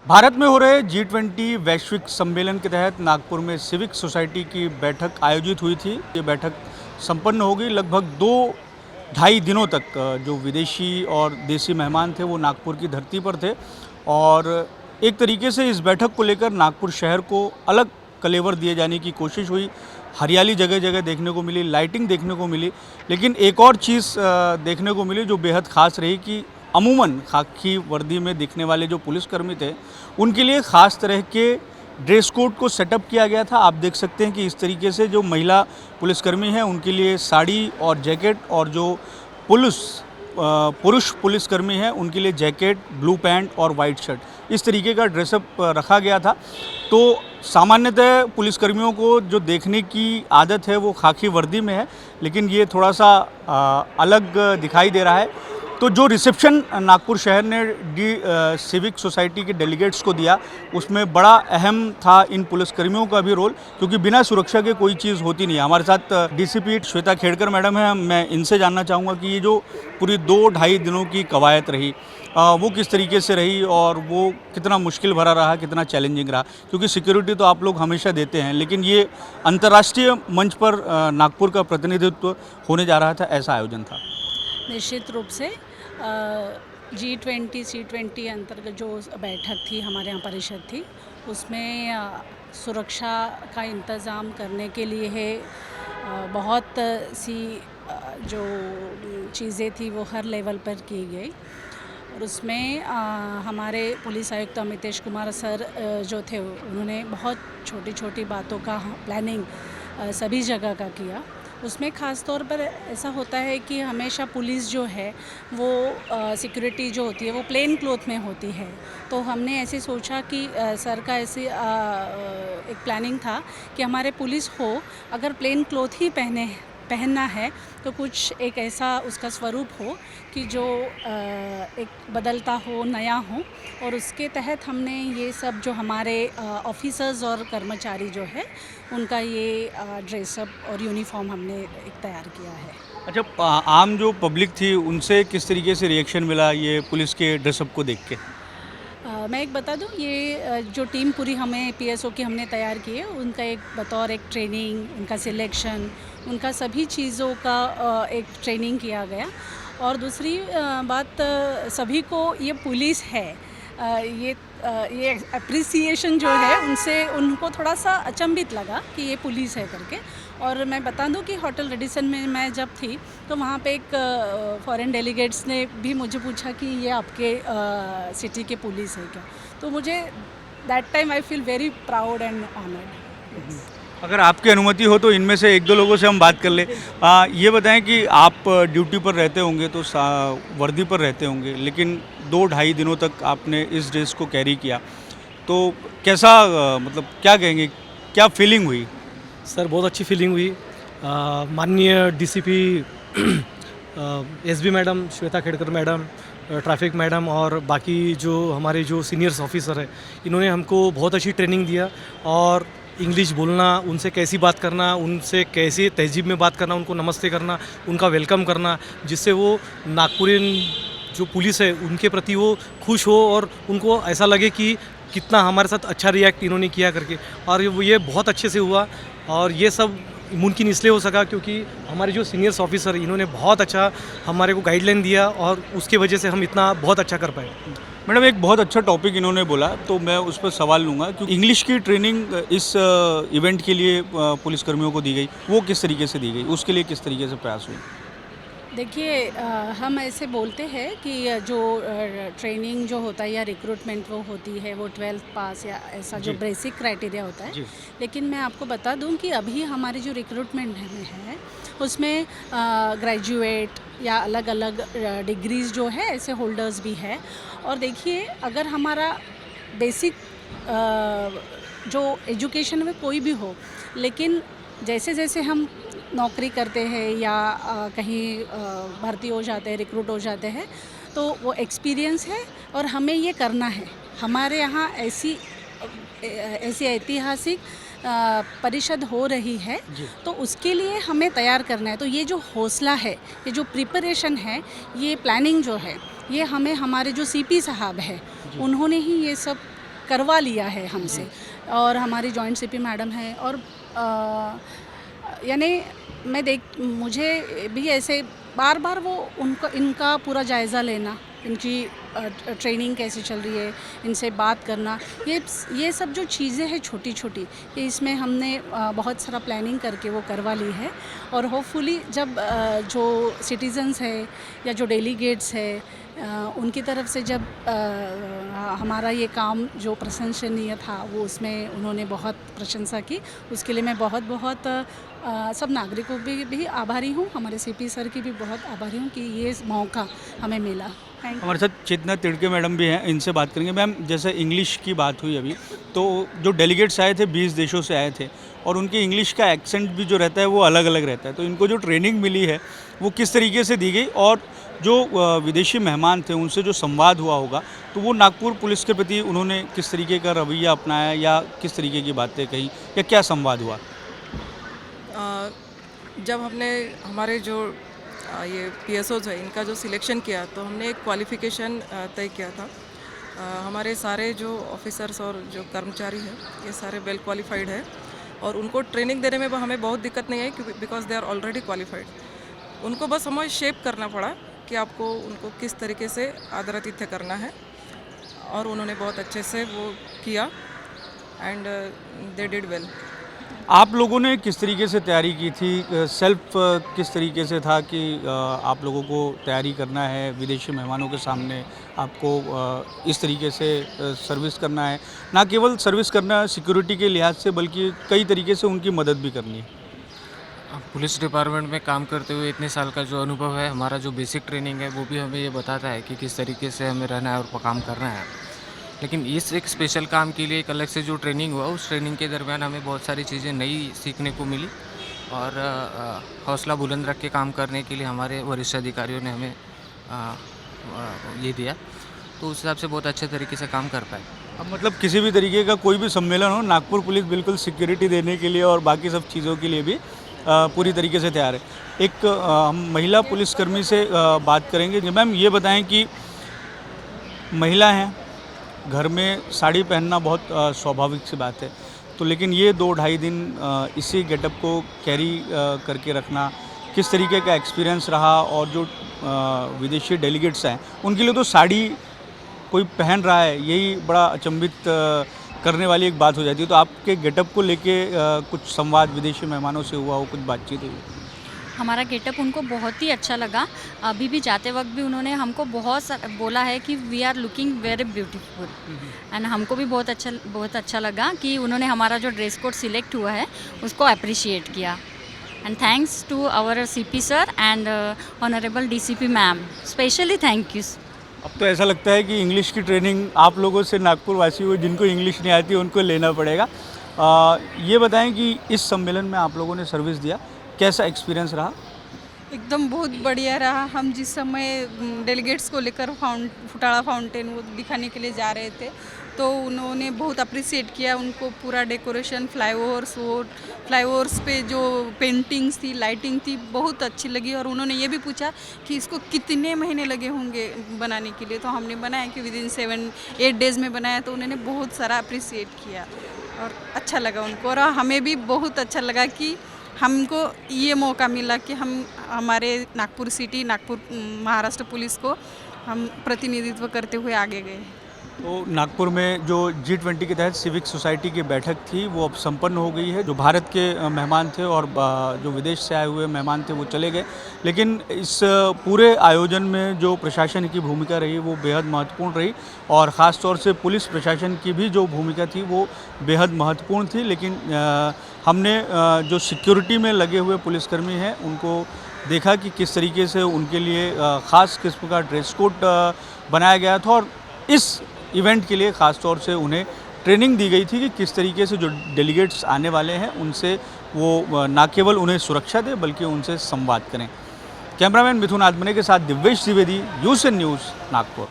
भारत में हो रहे G20 वैश्विक सम्मेलन के तहत नागपुर में सिविक सोसाइटी की बैठक आयोजित हुई थी। ये बैठक संपन्न हो गई। लगभग 2-2.5 दिनों तक जो विदेशी और देसी मेहमान थे वो नागपुर की धरती पर थे और एक तरीके से इस बैठक को लेकर नागपुर शहर को अलग कलेवर दिए जाने की कोशिश हुई। हरियाली जगह जगह देखने को मिली, लाइटिंग देखने को मिली, लेकिन एक और चीज़ देखने को मिली जो बेहद ख़ास रही कि अमूमन खाकी वर्दी में दिखने वाले जो पुलिसकर्मी थे उनके लिए ख़ास तरह के ड्रेस कोड को सेटअप किया गया था। आप देख सकते हैं कि इस तरीके से जो महिला पुलिसकर्मी हैं उनके लिए साड़ी और जैकेट, और जो पुरुष पुलिसकर्मी हैं उनके लिए जैकेट, ब्लू पैंट और वाइट शर्ट, इस तरीके का ड्रेसअप रखा गया था। तो सामान्यतः पुलिसकर्मियों को जो देखने की आदत है वो खाकी वर्दी में है, लेकिन ये थोड़ा सा अलग दिखाई दे रहा है। तो जो रिसेप्शन नागपुर शहर ने सिविक सोसाइटी के डेलीगेट्स को दिया उसमें बड़ा अहम था इन पुलिसकर्मियों का भी रोल, क्योंकि बिना सुरक्षा के कोई चीज़ होती नहीं है। हमारे साथ डीसीपी श्वेता खेड़कर मैडम है। मैं इनसे जानना चाहूँगा कि ये जो पूरी 2-2.5 दिनों की कवायद रही वो किस तरीके से रही और वो कितना मुश्किल भरा रहा, कितना चैलेंजिंग रहा, क्योंकि सिक्योरिटी तो आप लोग हमेशा देते हैं, लेकिन ये अंतर्राष्ट्रीय मंच पर नागपुर का प्रतिनिधित्व होने जा रहा था, ऐसा आयोजन था। निश्चित रूप से G20 C20 अंतर्गत जो बैठक थी हमारे यहाँ परिषद थी उसमें सुरक्षा का इंतज़ाम करने के लिए है बहुत सी जो चीज़ें थी वो हर लेवल पर की गई। और उसमें हमारे पुलिस आयुक्त अमितेश कुमार सर जो थे उन्होंने बहुत छोटी छोटी बातों का प्लानिंग सभी जगह का किया। उसमें ख़ास तौर पर ऐसा होता है कि हमेशा पुलिस जो है वो सिक्योरिटी जो होती है वो प्लेन क्लॉथ में होती है। तो हमने ऐसे सोचा कि सर का ऐसे एक प्लानिंग था कि हमारे पुलिस हो अगर प्लेन क्लॉथ ही पहनना है तो कुछ एक ऐसा उसका स्वरूप हो कि जो एक बदलता हो, नया हो। और उसके तहत हमने ये सब जो हमारे ऑफिसर्स और कर्मचारी जो है उनका ये ड्रेसअप और यूनिफॉर्म हमने एक तैयार किया है। अच्छा, आम जो पब्लिक थी उनसे किस तरीके से रिएक्शन मिला ये पुलिस के ड्रेसअप को देख के? मैं एक बता दूं, ये जो टीम पूरी हमें पीएसओ की हमने तैयार की है उनका एक बतौर एक ट्रेनिंग, उनका सिलेक्शन, उनका सभी चीज़ों का एक ट्रेनिंग किया गया। और दूसरी बात, सभी को ये पुलिस है ये अप्रिसिएशन जो है उनसे उनको थोड़ा सा अचंभित लगा कि ये पुलिस है करके। और मैं बता दूं कि होटल रेडिसन में मैं जब थी तो वहाँ पे एक फॉरेन डेलीगेट्स ने भी मुझे पूछा कि ये आपके सिटी के पुलिस है क्या। तो मुझे that time I feel very proud and honoured. अगर आपकी अनुमति हो तो इनमें से 1-2 लोगों से हम बात कर ले। ये बताएं कि आप ड्यूटी पर रहते होंगे तो वर्दी पर रहते होंगे, लेकिन 2-2.5 दिनों तक आपने इस ड्रेस को कैरी किया, तो कैसा मतलब क्या कहेंगे, क्या फीलिंग हुई? सर बहुत अच्छी फीलिंग हुई। माननीय DCP SB madam, Shweta Khedkar madam, traffic madam और बाकी जो हमारे जो सीनियर्स ऑफिसर है इन्होंने हमको बहुत अच्छी ट्रेनिंग दिया। और इंग्लिश बोलना, उनसे कैसी बात करना, उनसे कैसी तहजीब में बात करना, उनको नमस्ते करना, उनका वेलकम करना, जिससे वो नागपुरियन जो पुलिस है उनके प्रति वो खुश हो और उनको ऐसा लगे कि कितना हमारे साथ अच्छा रिएक्ट इन्होंने किया करके। और ये बहुत अच्छे से हुआ और ये सब मुमकिन इसलिए हो सका क्योंकि हमारे जो सीनियर्स ऑफिसर इन्होंने बहुत अच्छा हमारे को गाइडलाइन दिया और उसके वजह से हम इतना बहुत अच्छा कर पाए। मैडम, एक बहुत अच्छा टॉपिक इन्होंने बोला तो मैं उस पर सवाल लूँगा कि इंग्लिश की ट्रेनिंग इस इवेंट के लिए पुलिसकर्मियों को दी गई, वो किस तरीके से दी गई, उसके लिए किस तरीके से प्रयास हुई? देखिए, हम ऐसे बोलते हैं कि जो ट्रेनिंग जो होता है या रिक्रूटमेंट वो होती है वो 12th पास या ऐसा जो बेसिक क्राइटेरिया होता है। लेकिन मैं आपको बता दूं कि अभी हमारी जो रिक्रूटमेंट है उसमें ग्रेजुएट या अलग अलग डिग्रीज़ जो है ऐसे होल्डर्स भी है। और देखिए, अगर हमारा बेसिक जो एजुकेशन में कोई भी हो, लेकिन जैसे जैसे हम नौकरी करते हैं या कहीं भर्ती हो जाते हैं, रिक्रूट हो जाते हैं, तो वो एक्सपीरियंस है और हमें ये करना है। हमारे यहाँ ऐसी ऐतिहासिक परिषद हो रही है तो उसके लिए हमें तैयार करना है। तो ये जो हौसला है, ये जो प्रिपरेशन है, ये प्लानिंग जो है, ये हमें हमारे जो सीपी साहब है उन्होंने ही ये सब करवा लिया है हमसे, और हमारी जॉइंट सीपी मैडम है, और यानी मुझे भी ऐसे बार बार वो इनका पूरा जायज़ा लेना, इनकी ट्रेनिंग कैसी चल रही है, इनसे बात करना, ये सब जो चीज़ें हैं छोटी छोटी, ये इसमें हमने बहुत सारा प्लानिंग करके वो करवा ली है। और होपफुली जब जो सिटीजन्स है या जो डेलीगेट्स है उनकी तरफ से जब हमारा ये काम जो प्रशंसनीय था वो उसमें उन्होंने बहुत प्रशंसा की, उसके लिए मैं बहुत बहुत सब नागरिकों भी आभारी हूँ, हमारे सीपी सर की भी बहुत आभारी हूँ कि ये मौका हमें मिला। Thank you. हमारे साथ चेतना तिड़के मैडम भी हैं, इनसे बात करेंगे। मैम, जैसे इंग्लिश की बात हुई अभी, तो जो डेलीगेट्स आए थे 20 देशों से आए थे, और उनके इंग्लिश का एक्सेंट भी जो रहता है वो अलग अलग रहता है, तो इनको जो ट्रेनिंग मिली है वो किस तरीके से दी गई, और जो विदेशी मेहमान थे उनसे जो संवाद हुआ होगा, तो वो नागपुर पुलिस के प्रति उन्होंने किस तरीके का रवैया अपनाया, या किस तरीके की बातें कही, या क्या संवाद हुआ? जब हमने हमारे जो ये PSOs है इनका जो सिलेक्शन किया, तो हमने एक क्वालिफ़िकेशन तय किया था। हमारे सारे जो ऑफिसर्स और जो कर्मचारी हैं ये सारे वेल क्वालिफाइड है, और उनको ट्रेनिंग देने में हमें बहुत दिक्कत नहीं आई, क्योंकि because they are already qualified. उनको बस हमें शेप करना पड़ा कि आपको उनको किस तरीके से आदरातिथ्य करना है, और उन्होंने बहुत अच्छे से वो किया, एंड दे डिड वेल। आप लोगों ने किस तरीके से तैयारी की थी? सेल्फ किस तरीके से था कि आप लोगों को तैयारी करना है, विदेशी मेहमानों के सामने आपको इस तरीके से सर्विस करना है, ना केवल सर्विस करना सिक्योरिटी के लिहाज से, बल्कि कई तरीके से उनकी मदद भी करनी है? पुलिस डिपार्टमेंट में काम करते हुए इतने साल का जो अनुभव है, हमारा जो बेसिक ट्रेनिंग है वो भी हमें ये बताता है कि किस तरीके से हमें रहना है और काम करना है। लेकिन इस एक स्पेशल काम के लिए एक अलग से जो ट्रेनिंग हुआ, उस ट्रेनिंग के दरमियान हमें बहुत सारी चीज़ें नई सीखने को मिली, और हौसला बुलंद रख के काम करने के लिए हमारे वरिष्ठ अधिकारियों ने हमें ये दिया, तो उस हिसाब से बहुत अच्छे तरीके से काम कर पाए। अब मतलब किसी भी तरीके का कोई भी सम्मेलन हो, नागपुर पुलिस बिल्कुल सिक्योरिटी देने के लिए और बाकी सब चीज़ों के लिए भी पूरी तरीके से तैयार है। एक हम महिला पुलिसकर्मी से बात करेंगे। मैम, ये बताएं कि महिला हैं, घर में साड़ी पहनना बहुत स्वाभाविक सी बात है, तो लेकिन ये 2-2.5 दिन इसी गेटअप को कैरी करके रखना किस तरीके का एक्सपीरियंस रहा, और जो विदेशी डेलीगेट्स हैं उनके लिए तो साड़ी कोई पहन रहा है, यही बड़ा अचंभित करने वाली एक बात हो जाती है। तो आपके गेटअप को लेके कुछ संवाद विदेशी मेहमानों से हुआ हो, कुछ बातचीत हुई? हमारा गेटअप उनको बहुत ही अच्छा लगा। अभी भी जाते वक्त भी उन्होंने हमको बहुत बोला है कि we are looking very beautiful, and हमको भी बहुत अच्छा लगा कि उन्होंने हमारा जो ड्रेस कोड सिलेक्ट हुआ है उसको अप्रिशिएट किया। And thanks to our CP sir and honourable DCP ma'am, specially thank you. अब तो ऐसा लगता है कि इंग्लिश की ट्रेनिंग आप लोगों से नागपुर वासियों को, जिनको इंग्लिश नहीं आती, उनको लेना पड़ेगा। ये बताएं कि इस सम्मेलन में आप लोगों ने सर्विस दिया, कैसा एक्सपीरियंस रहा? एकदम बहुत बढ़िया रहा। हम जिस समय डेलीगेट्स को लेकर फुटाड़ा फाउंटेन वो दिखाने के लिए जा रहे थे, तो उन्होंने बहुत अप्रिशिएट किया। उनको पूरा डेकोरेशन, फ्लाईओवर्स पे जो पेंटिंग्स थी, लाइटिंग थी, बहुत अच्छी लगी। और उन्होंने ये भी पूछा कि इसको कितने महीने लगे होंगे बनाने के लिए, तो हमने बनाया कि विदिन 7-8 डेज़ में बनाया, तो उन्होंने बहुत सारा अप्रिशिएट किया और अच्छा लगा उनको। और हमें भी बहुत अच्छा लगा कि हमको ये मौका मिला कि हम हमारे नागपुर सिटी, नागपुर महाराष्ट्र पुलिस को हम प्रतिनिधित्व करते हुए आगे गए। तो नागपुर में जो G20 के तहत सिविक सोसाइटी की बैठक थी वो अब संपन्न हो गई है। जो भारत के मेहमान थे और जो विदेश से आए हुए मेहमान थे वो चले गए, लेकिन इस पूरे आयोजन में जो प्रशासन की भूमिका रही वो बेहद महत्वपूर्ण रही, और ख़ास तौर से पुलिस प्रशासन की भी जो भूमिका थी वो बेहद महत्वपूर्ण थी। लेकिन हमने जो सिक्योरिटी में लगे हुए पुलिसकर्मी हैं उनको देखा कि किस तरीके से उनके लिए ख़ास किस्म का ड्रेस कोड बनाया गया था, और इस इवेंट के लिए ख़ास तौर से उन्हें ट्रेनिंग दी गई थी कि किस तरीके से जो डेलीगेट्स आने वाले हैं उनसे वो ना केवल उन्हें सुरक्षा दे बल्कि उनसे संवाद करें। कैमरामैन मिथुन आदमने के साथ दिव्येश द्विवेदी, यूएसएन न्यूज़, नागपुर।